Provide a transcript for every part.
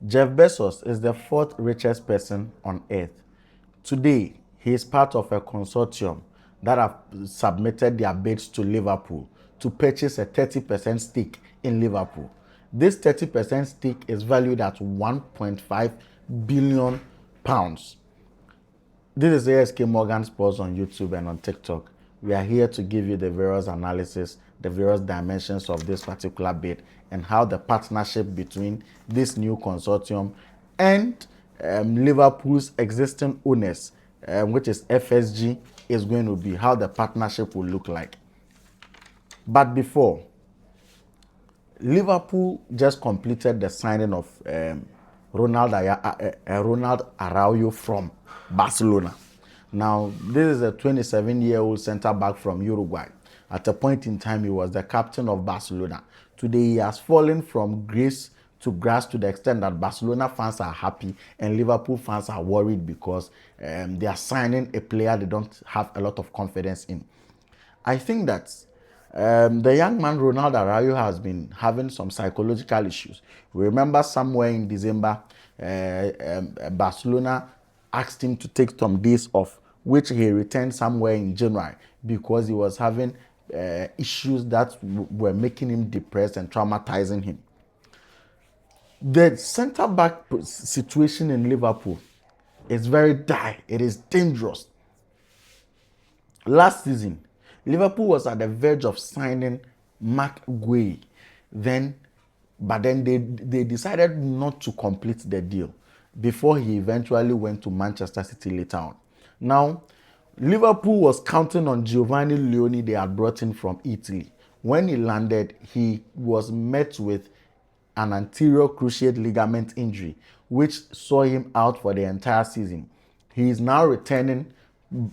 Jeff Bezos is the fourth richest person on earth. Today, he is part of a consortium that have submitted their bids to Liverpool to purchase a 30% stake in Liverpool. This 30% stake is valued at 1.5 billion pounds. This is ASK Morgan Sports on YouTube and on TikTok. We are here to give you the various analysis, the various dimensions of this particular bid, and how the partnership between this new consortium and Liverpool's existing owners, which is FSG, is going to be, how the partnership will look like. But before, Liverpool just completed the signing of Ronald Araujo from Barcelona. Now, this is a 27-year-old centre-back from Uruguay. At a point in time, he was the captain of Barcelona. Today, he has fallen from grace to grass to the extent that Barcelona fans are happy and Liverpool fans are worried because they are signing a player they don't have a lot of confidence in. I think that the young man Ronald Araujo has been having some psychological issues. We remember somewhere in December, Barcelona asked him to take some days off, which he returned somewhere in January because he was having issues that were making him depressed and traumatizing him. The centre-back situation in Liverpool is very dire. It is dangerous. Last season, Liverpool was at the verge of signing Mark Guehi. But then they decided not to complete the deal before he eventually went to Manchester City later on. Now, Liverpool was counting on Giovanni Leone they had brought in from Italy. When he landed, he was met with an anterior cruciate ligament injury, which saw him out for the entire season. He is now returning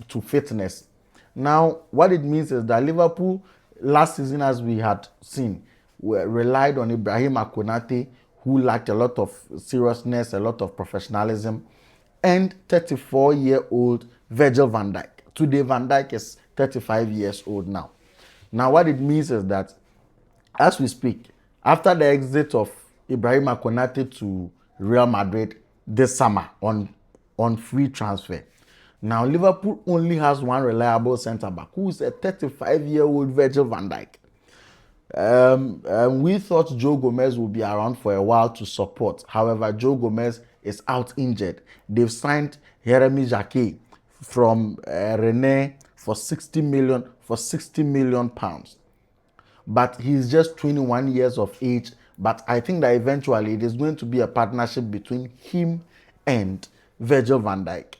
to fitness. Now, what it means is that Liverpool, last season, as we had seen, relied on Ibrahim Konate, who lacked a lot of seriousness, a lot of professionalism, and 34-year-old Virgil van Dijk. Today, Van Dijk is 35 years old now. Now, what it means is that, as we speak, after the exit of Ibrahim Konate to Real Madrid this summer on free transfer, now Liverpool only has one reliable centre-back, who is a 35-year-old Virgil van Dijk. We thought Joe Gomez would be around for a while to support. However, Joe Gomez is out injured. They've signed Jeremy Jacquet from Rennes for 60 million pounds. But he's just 21 years of age. But I think that eventually it is going to be a partnership between him and Virgil van Dijk,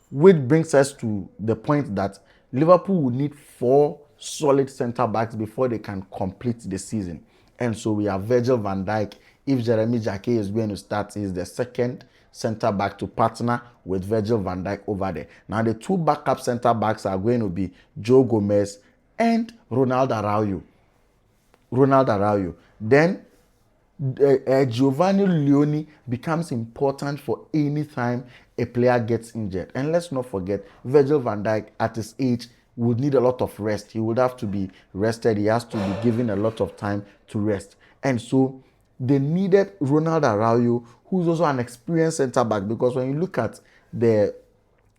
which brings us to the point that Liverpool will need 4 solid centre-backs before they can complete the season. And so we have Virgil van Dijk. If Jeremy Jacquet is going to start, he is the second centre-back to partner with Virgil van Dijk over there. Now, the 2 backup centre-backs are going to be Joe Gomez and Ronald Araujo. Then Giovanni Leone becomes important for any time a player gets injured. And let's not forget, Virgil van Dijk at his age would need a lot of rest. He would have to be rested. He has to be given a lot of time to rest. And so they needed Ronald Araujo, who's also an experienced centre-back, because when you look at the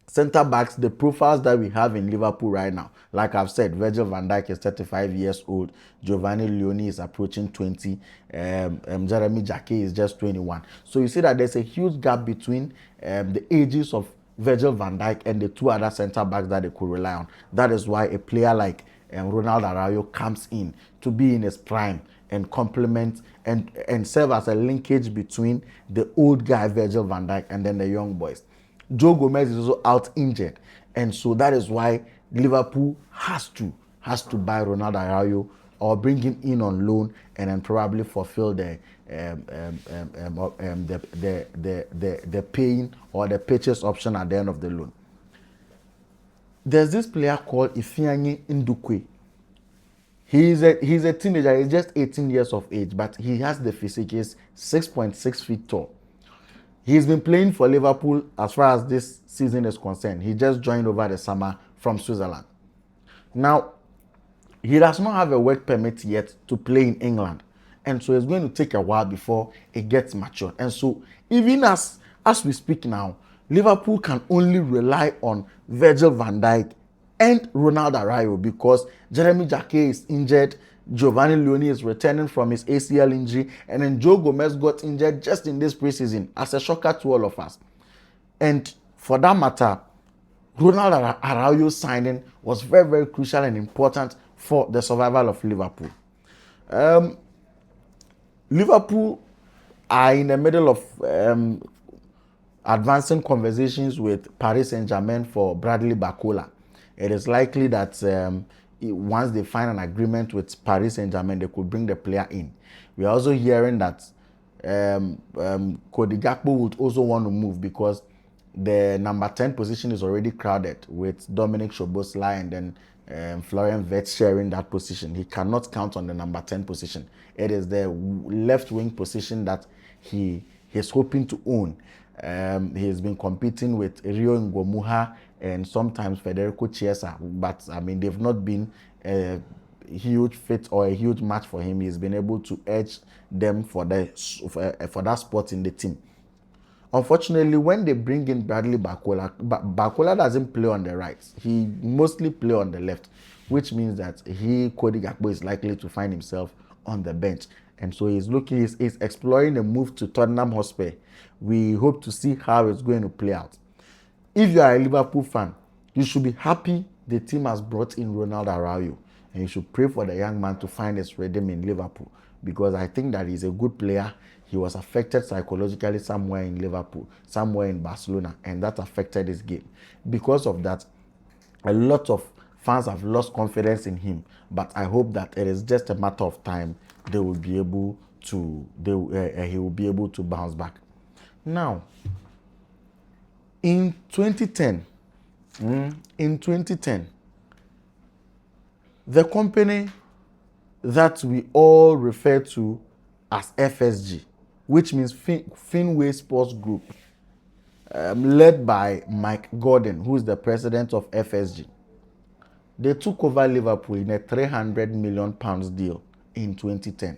centre-backs, the profiles that we have in Liverpool right now, like I've said, Virgil van Dijk is 35 years old, Giovanni Leone is approaching 20, Jeremy Jacquet is just 21. So you see that there's a huge gap between the ages of Virgil van Dijk and the 2 other centre-backs that they could rely on. That is why a player like Ronald Araujo comes in to be in his prime and complement and serve as a linkage between the old guy Virgil van Dijk and then the young boys. Joe Gomez is also out injured, and so that is why Liverpool has to buy Ronald Araujo or bring him in on loan and then probably fulfill the paying or the purchase option at the end of the loan. There's this player called Ifeanyi Ndukwe. He's a teenager. He's just 18 years of age, but he has the physique. He's 6.6 feet tall. He's been playing for Liverpool as far as this season is concerned. He just joined over the summer from Switzerland. Now, he does not have a work permit yet to play in England. And so it's going to take a while before it gets matured. And so even as we speak now, Liverpool can only rely on Virgil van Dijk and Ronald Araujo because Jeremy Jacquet is injured, Giovanni Leone is returning from his ACL injury, and then Joe Gomez got injured just in this preseason as a shocker to all of us. And for that matter, Ronald Araujo's signing was very, very crucial and important for the survival of Liverpool. Liverpool are in the middle of advancing conversations with Paris Saint-Germain for Bradley Barcola. It is likely that once they find an agreement with Paris Saint-Germain, they could bring the player in. We are also hearing that Cody Gakpo would also want to move because the number 10 position is already crowded with Dominic Szoboszlai and then Florian Wirtz sharing that position. He cannot count on the number 10 position. It is the left wing position that he is hoping to own. He has been competing with Rio Ngomuha and sometimes Federico Chiesa, but I mean they've not been a huge fit or a huge match for him. He's been able to edge them for that spot in the team. Unfortunately, when they bring in Bradley Barcola, Barcola doesn't play on the right. He mostly play on the left, which means that Cody Gakpo is likely to find himself on the bench. And so he's exploring a move to Tottenham Hotspur. We hope to see how it's going to play out. If you are a Liverpool fan, you should be happy the team has brought in Ronald Araujo. And you should pray for the young man to find his rhythm in Liverpool, because I think that he's a good player. He was affected psychologically somewhere in Liverpool, somewhere in Barcelona, and that affected his game. Because of that, a lot of fans have lost confidence in him, but I hope that it is just a matter of time. He will be able to bounce back. Now, in 2010, the company that we all refer to as FSG, which means Fenway Sports Group, led by Mike Gordon, who is the president of FSG. They took over Liverpool in a £300 million deal in 2010.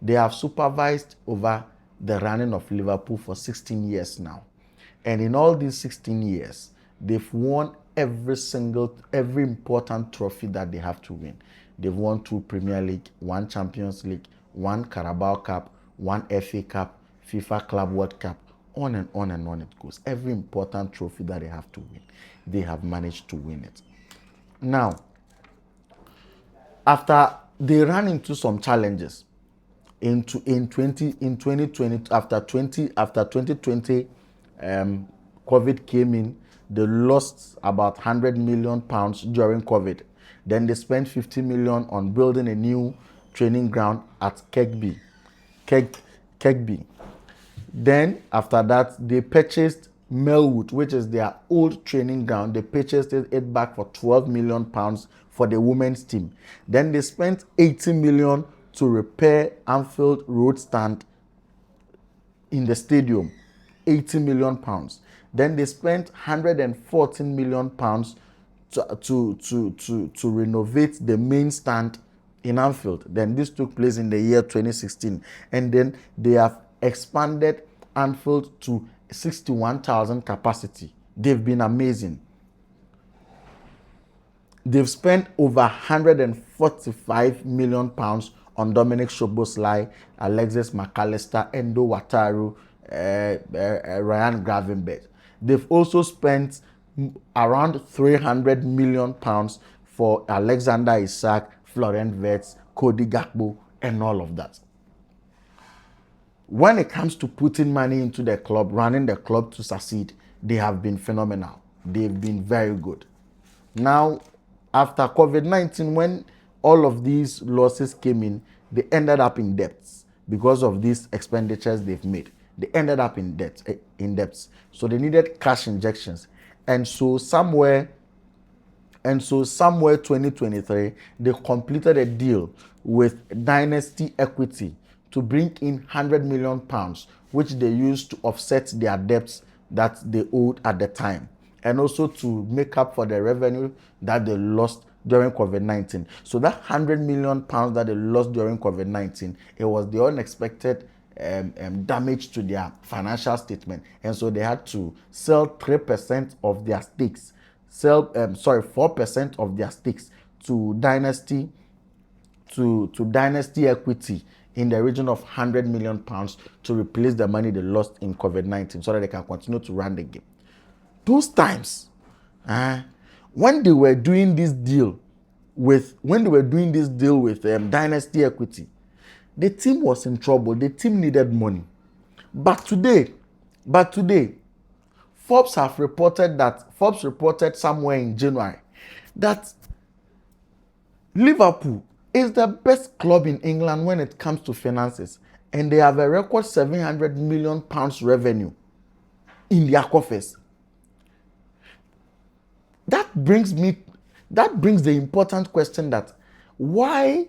They have supervised over the running of Liverpool for 16 years now. And in all these 16 years, they've won every important trophy that they have to win. They've won 2 Premier League, 1 Champions League, 1 Carabao Cup, 1 FA Cup, FIFA Club World Cup, on and on and on it goes. Every important trophy that they have to win, they have managed to win it. Now, after they ran into some challenges in 2020, after 2020, COVID came in. They lost about £100 million during COVID. Then they spent $50 million on building a new training ground at Kegby. Then after that, they purchased Melwood, which is their old training ground. They purchased it back for £12 million for the women's team. Then they spent $80 million to repair Anfield Road stand in the stadium, £80 million. Then they spent £114 million to renovate the main stand in Anfield. Then this took place in the year 2016. And then they have expanded Anfield to 61,000 capacity. They've been amazing. They've spent over £145 million on Dominic Szoboszlai, Alexis McAllister, Endo Wataru, Ryan Gravenberch. They've also spent around £300 million for Alexander Isak, Florian Wirtz, Cody Gakpo, and all of that. When it comes to putting money into the club, running the club to succeed, they have been phenomenal. They've been very good. Now, after COVID-19, when all of these losses came in, they ended up in debts because of these expenditures they've made. They ended up in debts. So they needed cash injections. And so somewhere 2023, they completed a deal with Dynasty Equity to bring in £100 million, which they used to offset their debts that they owed at the time, and also to make up for the revenue that they lost during COVID-19. So that £100 million that they lost during COVID-19, it was the unexpected damage to their financial statement, and so they had to sell 3% of their stakes, 4% of their stakes to Dynasty Equity in the region of £100 million to replace the money they lost in COVID-19 so that they can continue to run the game. Those times, when they were doing this deal with Dynasty Equity, the team was in trouble. The team needed money. But today, Forbes reported somewhere in January that Liverpool is the best club in England when it comes to finances, and they have a record £700 million revenue in their coffers. That brings the important question that why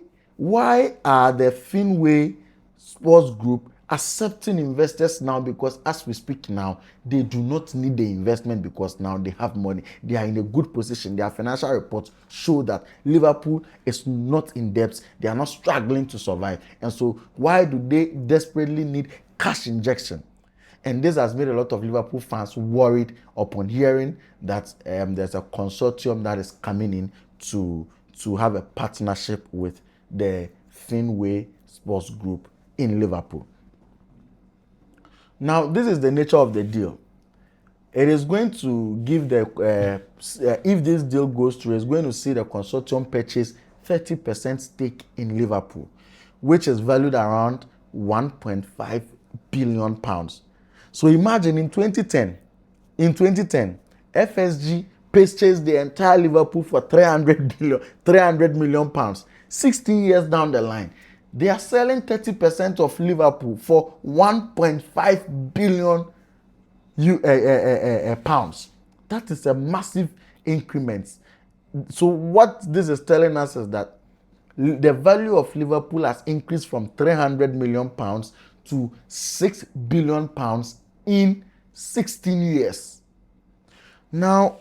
are the Fenway Sports Group accepting investors now? Because as we speak now, they do not need the investment because now they have money. They are in a good position. Their financial reports show that Liverpool is not in debt. They are not struggling to survive. And so why do they desperately need cash injection? And this has made a lot of Liverpool fans worried upon hearing that there's a consortium that is coming in to have a partnership with the Fenway Sports Group in Liverpool. Now, this is the nature of the deal. It is going to give if this deal goes through, it's going to see the consortium purchase 30% stake in Liverpool, which is valued around £1.5 billion. So imagine in 2010, FSG purchased the entire Liverpool for £300 million. 16 years down the line, they are selling 30% of Liverpool for £1.5 billion pounds. That is a massive increment. So what this is telling us is that the value of Liverpool has increased from £300 million to £6 billion in 16 years. Now,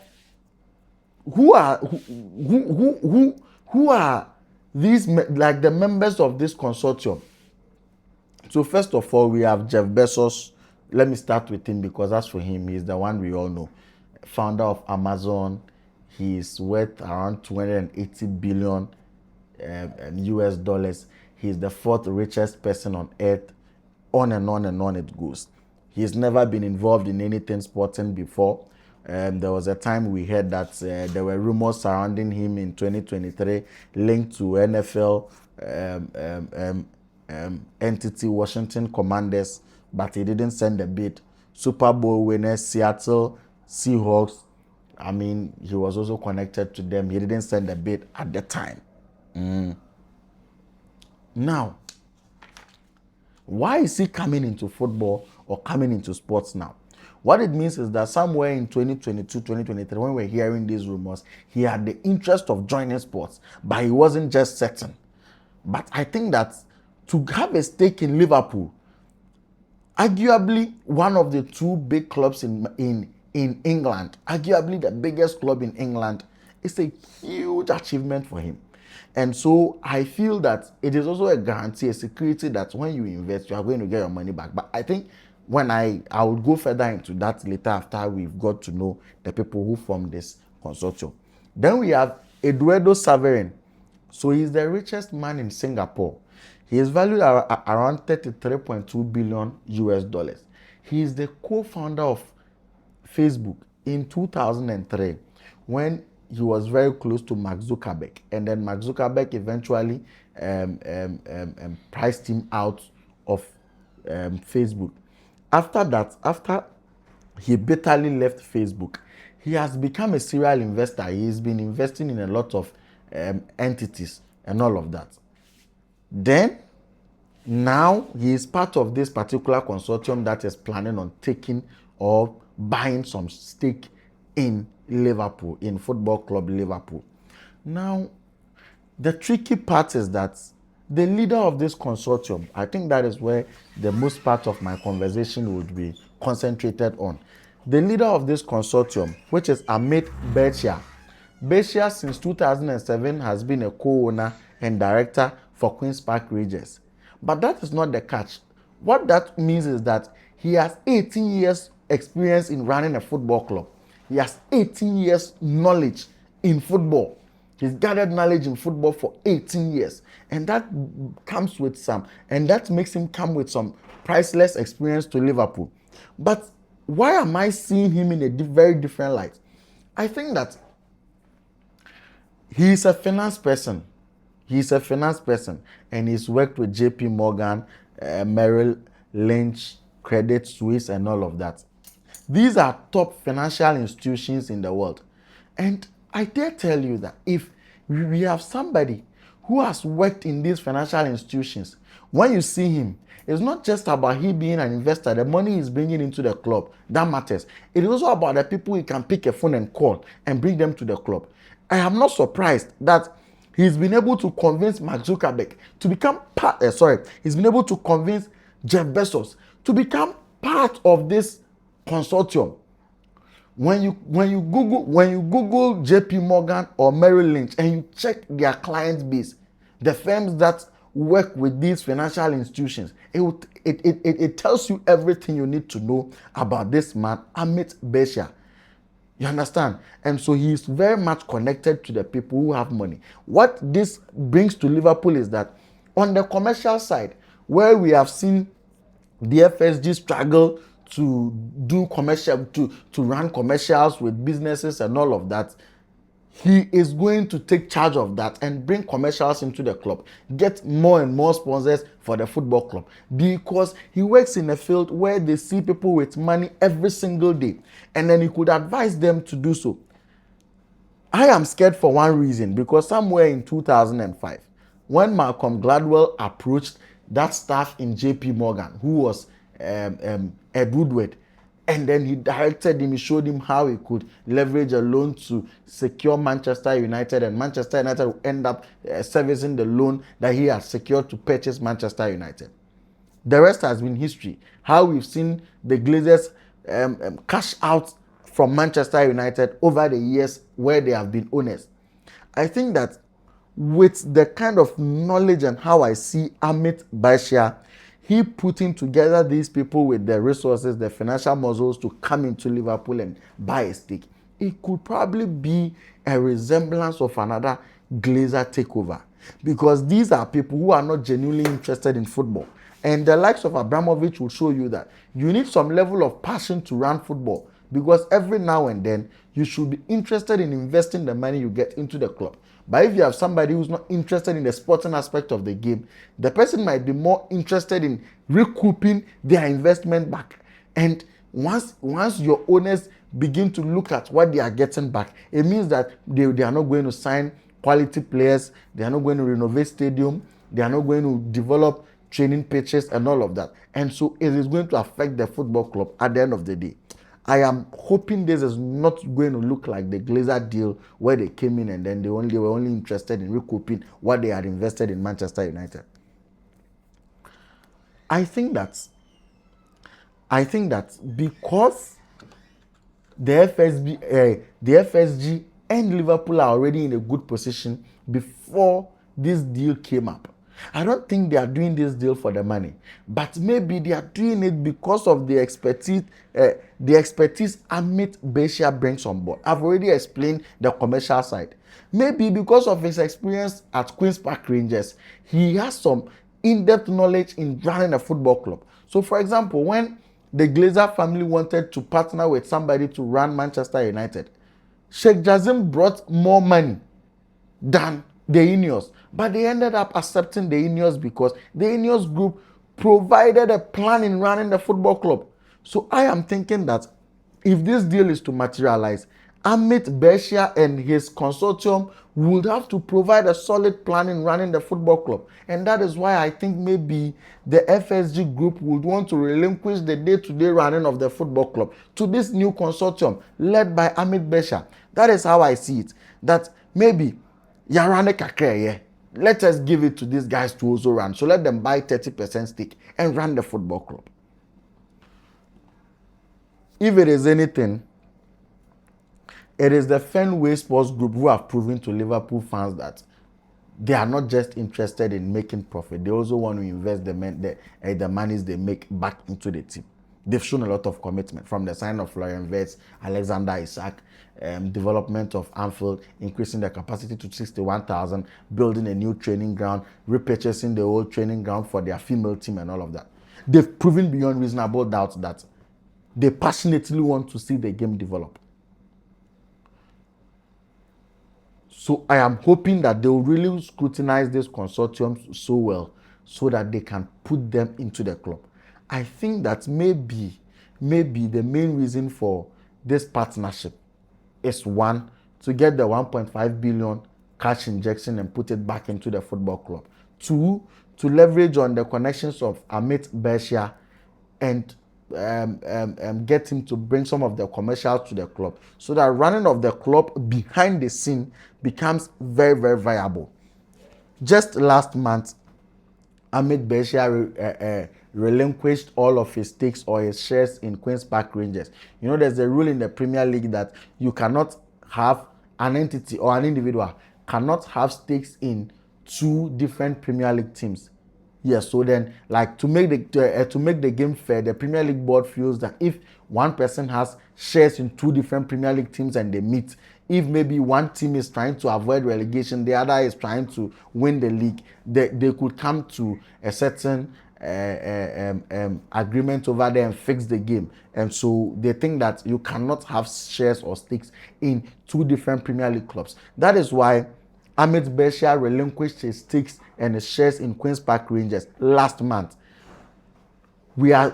who are these, like the members of this consortium? So first of all, we have Jeff Bezos. Let me start with him because as for him, he's the one we all know. Founder of Amazon. He's worth around 280 billion US dollars. He's the fourth richest person on earth. On and on and on it goes. He's never been involved in anything sporting before. There was a time we heard that there were rumors surrounding him in 2023 linked to NFL entity Washington Commanders, but he didn't send a bid. Super Bowl winner Seattle Seahawks, I mean, he was also connected to them. He didn't send a bid at the time. Now, why is he coming into football or coming into sports now? What it means is that somewhere in 2022, 2023, when we're hearing these rumors, he had the interest of joining sports, but he wasn't just certain. But I think that to have a stake in Liverpool, arguably one of the two big clubs in England, arguably the biggest club in England, is a huge achievement for him. And so I feel that it is also a guarantee, a security that when you invest, you are going to get your money back. But I think when I will go further into that later after we've got to know the people who form this consortium. Then we have Eduardo Saverin. So he's the richest man in Singapore. He is valued around 33.2 billion US dollars. He is the co-founder of Facebook in 2003 when he was very close to Mark Zuckerberg, and then Mark Zuckerberg eventually priced him out of Facebook. After that, after he bitterly left Facebook, he has become a serial investor. He's been investing in a lot of entities and all of that. Then, now he is part of this particular consortium that is planning on taking or buying some stake in Liverpool, in Football Club Liverpool. Now, the tricky part is that the leader of this consortium, I think that is where the most part of my conversation would be concentrated on. The leader of this consortium, which is Amit Bhatia, Besia since 2007 has been a co-owner and director for Queen's Park Rangers. But that is not the catch. What that means is that he has 18 years experience in running a football club. He has 18 years knowledge in football. He's gathered knowledge in football for 18 years. And that makes him come with some priceless experience to Liverpool. But why am I seeing him in a very different light? I think that he's a finance person. And he's worked with JP Morgan, Merrill Lynch, Credit Suisse, and all of that. These are top financial institutions in the world. And I dare tell you that if we have somebody who has worked in these financial institutions, when you see him, it's not just about he being an investor, the money he's bringing into the club, that matters. It is also about the people he can pick a phone and call and bring them to the club. I am not surprised that he's been able to convince Mark Zuckerberg to become he's been able to convince Jeff Bezos to become part of this consortium. When you Google JP Morgan or Merrill Lynch and you check their client base, the firms that work with these financial institutions, it tells you everything you need to know about this man, Amit Besia. You understand? And so he is very much connected to the people who have money. What this brings to Liverpool is that on the commercial side, where we have seen the FSG struggle to do commercial, to run commercials with businesses and all of that, he is going to take charge of that and bring commercials into the club, get more and more sponsors for the football club, because he works in a field where they see people with money every single day, and then he could advise them to do so. I am scared for one reason, because somewhere in 2005, when Malcolm Gladwell approached that staff in JP Morgan, who was Ed Woodward, and then he directed him, he showed him how he could leverage a loan to secure Manchester United, and Manchester United will end up servicing the loan that he had secured to purchase Manchester United. The rest has been history. How we've seen the Glazers cash out from Manchester United over the years where they have been owners. I think that with the kind of knowledge and how I see Amit Besia, he putting together these people with the resources, the financial muscles to come into Liverpool and buy a stake. It could probably be a resemblance of another Glazer takeover, because these are people who are not genuinely interested in football. And the likes of Abramovich will show you that you need some level of passion to run football, because every now and then you should be interested in investing the money you get into the club. But if you have somebody who's not interested in the sporting aspect of the game, the person might be more interested in recouping their investment back. And once your owners begin to look at what they are getting back, it means that they are not going to sign quality players, they are not going to renovate stadium, they are not going to develop training pitches and all of that. And so it is going to affect the football club at the end of the day. I am hoping this is not going to look like the Glazer deal, where they came in and then they were only interested in recouping what they had invested in Manchester United. I think that because the FSG and Liverpool are already in a good position before this deal came up, I don't think they are doing this deal for the money, but maybe they are doing it because of the expertise Amit Besia brings on board. I've already explained the commercial side. Maybe because of his experience at Queen's Park Rangers, he has some in-depth knowledge in running a football club. So, for example, when the Glazer family wanted to partner with somebody to run Manchester United, Sheikh Jazim brought more money than the Ineos, but they ended up accepting the Ineos because the Ineos group provided a plan in running the football club. So I am thinking that if this deal is to materialize, Amit Besia and his consortium would have to provide a solid plan in running the football club. And that is why I think maybe the FSG group would want to relinquish the day-to-day running of the football club to this new consortium led by Amit Besia. That is how I see it. That maybe Yarane Kakre, let us give it to these guys to also run. So let them buy 30% stake and run the football club. If it is anything, It is the Fenway Sports Group who have proven to Liverpool fans that they are not just interested in making profit. They also want to invest the monies they make back into the team. They've shown a lot of commitment from the sign of Florian Wirtz, Alexander Isak, development of Anfield, increasing the capacity to 61,000, building a new training ground, repurchasing the old training ground for their female team and all of that. They've proven beyond reasonable doubt that they passionately want to see the game develop. So I am hoping that they will really scrutinize this consortium so well so that they can put them into the club. I think that maybe the main reason for this partnership is one, to get the 1.5 billion cash injection and put it back into the football club. Two, to leverage on the connections of Amit Bershia and get him to bring some of the commercials to the club so that running of the club behind the scene becomes very, very viable. Just last month, Amit Bershia relinquished all of his stakes or his shares in Queen's Park Rangers. You know, there's a rule in the Premier League that you cannot have an entity or an individual cannot have stakes in two different Premier League teams. Yes, so then, like, to make the game fair, the Premier League board feels that if one person has shares in two different Premier League teams and they meet, if maybe one team is trying to avoid relegation, the other is trying to win the league, they could come to a certain agreement over there and fix the game. And so they think that you cannot have shares or stakes in two different Premier League clubs. That is why Amit Bershia relinquished his stakes and his shares in Queen's Park Rangers last month. We are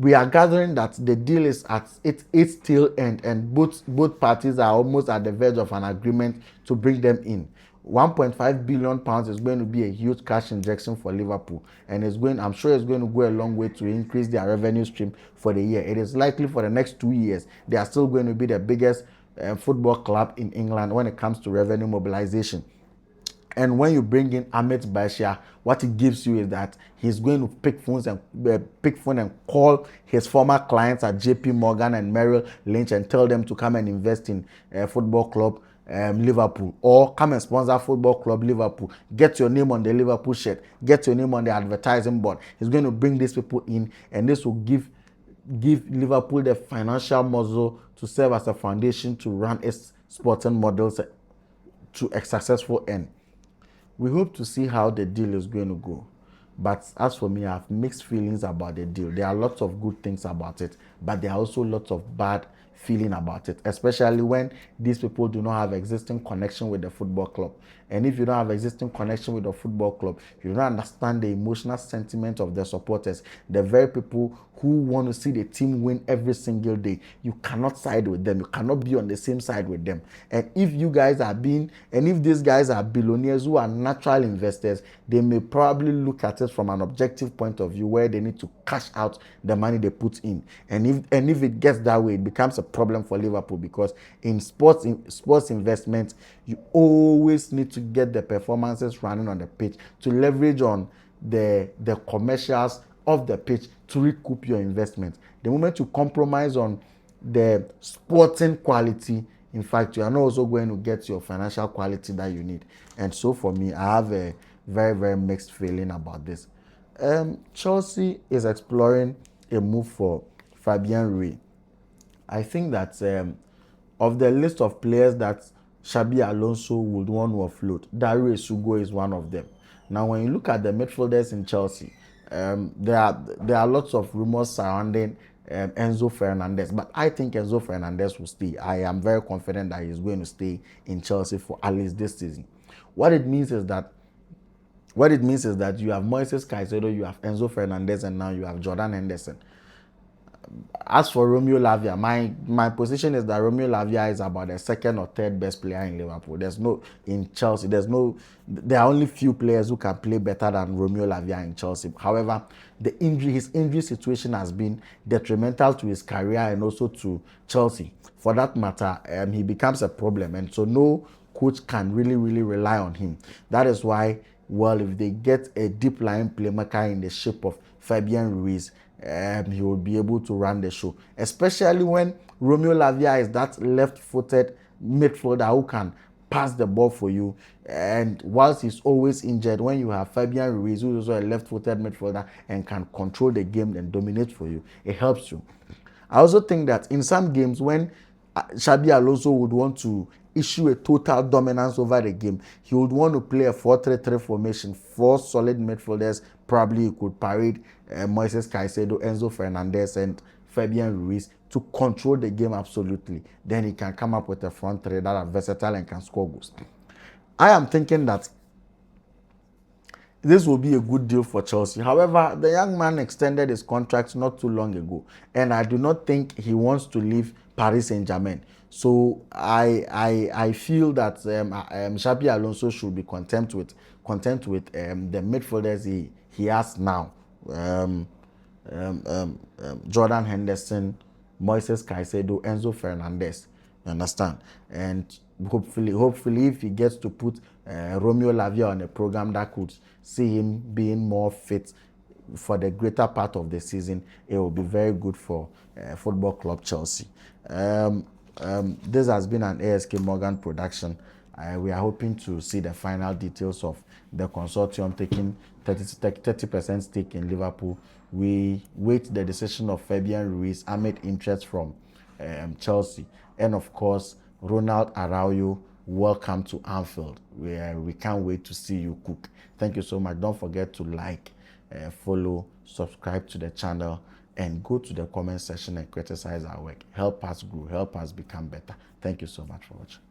gathering that the deal is at its tail end, and both parties are almost at the verge of an agreement to bring them in. 1.5 billion pounds is going to be a huge cash injection for Liverpool, and I'm sure it's going to go a long way to increase their revenue stream for the year. It is likely for the next 2 years they are still going to be the biggest football club in England when it comes to revenue mobilization. And when you bring in Amit Bershia, what it gives you is that he's going to pick phone and call his former clients at JP Morgan and Merrill Lynch and tell them to come and invest in football club Liverpool, or come and sponsor football club Liverpool. Get your name on the Liverpool shirt. Get your name on the advertising board. He's going to bring these people in, and this will give Liverpool the financial muscle to serve as a foundation to run its sporting models to a successful end. We hope to see how the deal is going to go. But as for me, I have mixed feelings about the deal. There are lots of good things about it, but there are also lots of bad feeling about it, especially when these people do not have existing connection with the football club. And if you don't have existing connection with the football club, you don't understand the emotional sentiment of the supporters, the very people who want to see the team win every single day. You cannot side with them. You cannot be on the same side with them. And if these guys are billionaires who are natural investors, they may probably look at it from an objective point of view where they need to cash out the money they put in. And if it gets that way, it becomes a problem for Liverpool, because in sports investment, you always need to get the performances running on the pitch to leverage on the commercials of the pitch to recoup your investment. The moment you compromise on the sporting quality, in fact, you are not also going to get your financial quality that you need. And so for me, I have a very, very mixed feeling about this. Chelsea is exploring a move for Fabian Ruiz. I think that of the list of players that Xabi Alonso would want to offload, Dario Sugo is one of them. Now, when you look at the midfielders in Chelsea, there are lots of rumors surrounding Enzo Fernandez, but I think Enzo Fernandez will stay. I am very confident that he's going to stay in Chelsea for at least this season. What it means is that you have Moises Caicedo, you have Enzo Fernandez, and now you have Jordan Henderson. As for Romeo Lavia, my position is that Romeo Lavia is about the second or third best player in Liverpool. In Chelsea, there are only few players who can play better than Romeo Lavia in Chelsea. However, his injury situation has been detrimental to his career and also to Chelsea. For that matter, he becomes a problem, and so no coach can really, really rely on him. That is why, if they get a deep line playmaker in the shape of Fabian Ruiz, he will be able to run the show, especially when Romeo Lavia is that left-footed midfielder who can pass the ball for you. And whilst he's always injured, when you have Fabian Ruiz, who is also a left-footed midfielder and can control the game and dominate for you, it helps you. I also think that in some games when Xabi Alonso would want to issue a total dominance over the game, he would want to play a 4-3-3 formation, 4 solid midfielders. Probably he could parade Moises Caicedo, Enzo Fernandez, and Fabian Ruiz to control the game absolutely. Then he can come up with a front three that are versatile and can score goals. I am thinking that this will be a good deal for Chelsea. However, the young man extended his contract not too long ago, and I do not think he wants to leave Paris Saint-Germain. So I feel that Xabi Alonso should be content with the midfielders he has now. Jordan Henderson, Moises Caicedo, Enzo Fernandez. You understand? And hopefully, if he gets to put Romeo Lavia on a program that could see him being more fit for the greater part of the season, it will be very good for Football Club Chelsea. This has been an ASK Morgan production. We are hoping to see the final details of the consortium taking 30% stake in Liverpool. We wait the decision of Fabian Ruiz amid interest from Chelsea. And of course, Ronald Araujo, welcome to Anfield. We can't wait to see you cook. Thank you so much. Don't forget to like, follow, subscribe to the channel, and go to the comment section and criticize our work. Help us grow, help us become better. Thank you so much for watching.